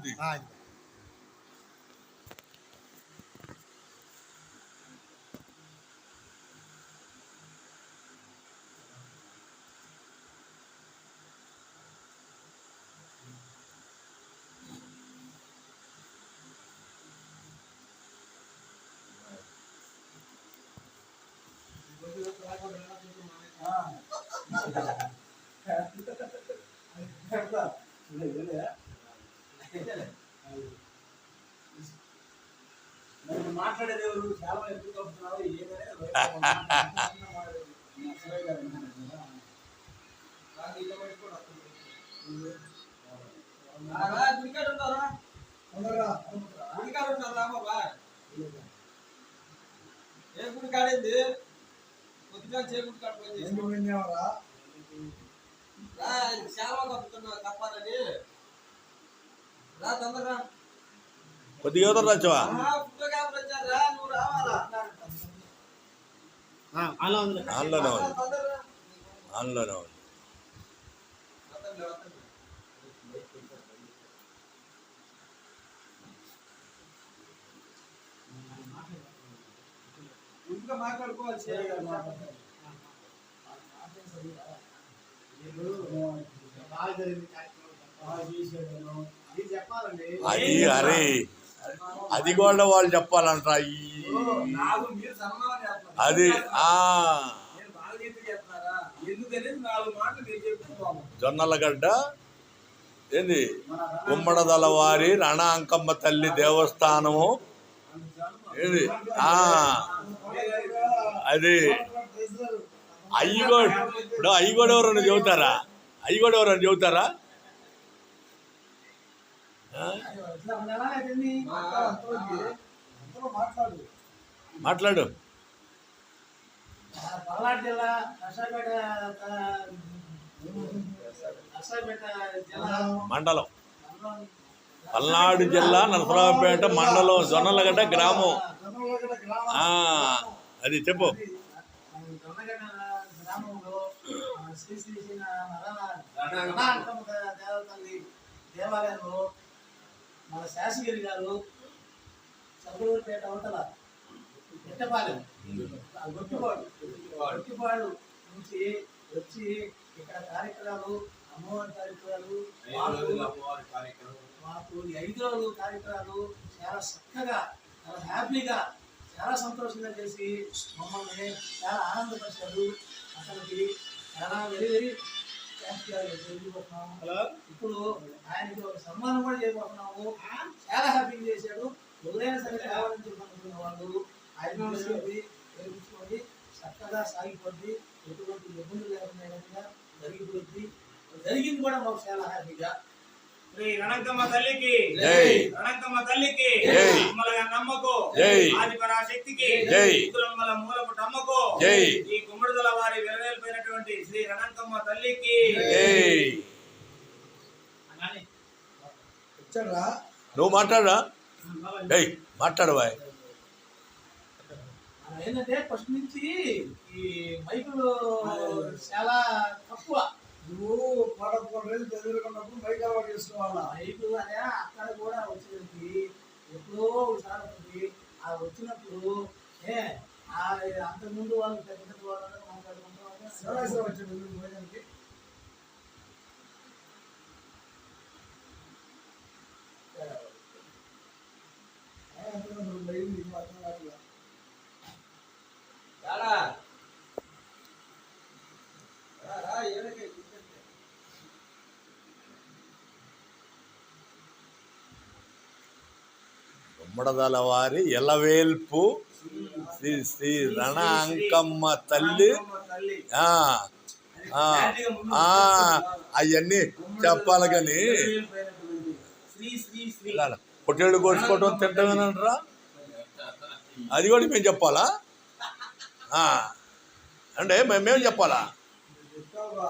అవుద్ది. మాట్లాడేది ఎవరు చాలా ఎక్కువ తప్పుతున్నారు ఏ గుడి కాడేది కొద్దిగా చేకుడు కాడిపోయింది చాలా తప్పుతున్నా తప్పాలని రా తొందరగా కొద్దిగా యువతలు రాచవా ఆన్లోనే ఉంది. ఇంకా మాట్లాడుకోవాలి అది అరే అది కూడా వాళ్ళు చెప్పాలంట. అది జొన్నలగడ్డ ఏంది గుమ్మడదలవారి రణ అంకమ్మ తల్లి దేవస్థానము ఏది అది ఇప్పుడు అయ్యి కూడా ఎవరన్నా చెబుతారా? మాట్లాడు. పల్నాడు జిల్లా మండలం పల్నాడు జిల్లా నరసరావుపేట మండలం జొన్నలగడ్డ గ్రామం. అది చెప్పు. దేవాలయంలో మన శాసగిరి గారు చంద్రూరుపేట అవతల ఎట్టపాలెం గొట్టిపాడు నుంచి వచ్చి ఇక్కడ కార్యక్రమాలు అమ్మవారి కార్యక్రమాలు మాకు 5 రోజులు కార్యక్రమాలు చాలా చక్కగా చాలా హ్యాపీగా చాలా సంతోషంగా చేసి మమ్మల్ని చాలా ఆనందపరిచారు. అసలుకి చాలా వెరీ వెరీ ఇప్పుడు ఆయనకి ఒక సన్మానం కూడా చేయబోతున్నాము. చాలా హ్యాపీగా చేశాడు. ఎవరైనా సరే కావాలని చెప్పనుకున్న వాళ్ళు ఆయన గెలిపించుకొని చక్కగా సాగిపోద్ది. ఎటువంటి ఇబ్బందులు లేకుండా జరిగింది కూడా మాకు చాలా హ్యాపీగా. శ్రీ రణంకమ్మ తల్లికి రణంకమ్మ తల్లికి నమ్మకు ఆది పరాశక్తికి మూలపు నమ్మకు ఈ గుమ్మడిదల వారి వెలవేలిపోయినటువంటి శ్రీ రణంకమ్మ తల్లికి. నువ్వు మాట్లాడరా? మాట్లాడవా? ఏంటంటే ఫస్ట్ నుంచి ఈ మైకులు చాలా తక్కువ. నువ్వు 11 రోజులు చదువుకున్నప్పుడు మైక్ అలవాటు చేసుకోవాలా? మైకు అదే అక్కడ కూడా వచ్చేది ఎప్పుడో ఒకసారి ఆ వచ్చినప్పుడు అంతకుముందు వాళ్ళు పెద్ద పెద్ద వాళ్ళు మాట్లాడుకుంటూ వచ్చాడు భోజనానికి. గుమ్మడదల వారి ఎలవేల్పు శ్రీ శ్రీ రణ అంకమ్మ తల్లి. అవన్నీ చెప్పాలి కానీ పొట్టేళ్ళు కోసుకోవటం తింటామేనంటారా? అది కూడా మేము చెప్పాలా? అంటే మేము చెప్పాలా?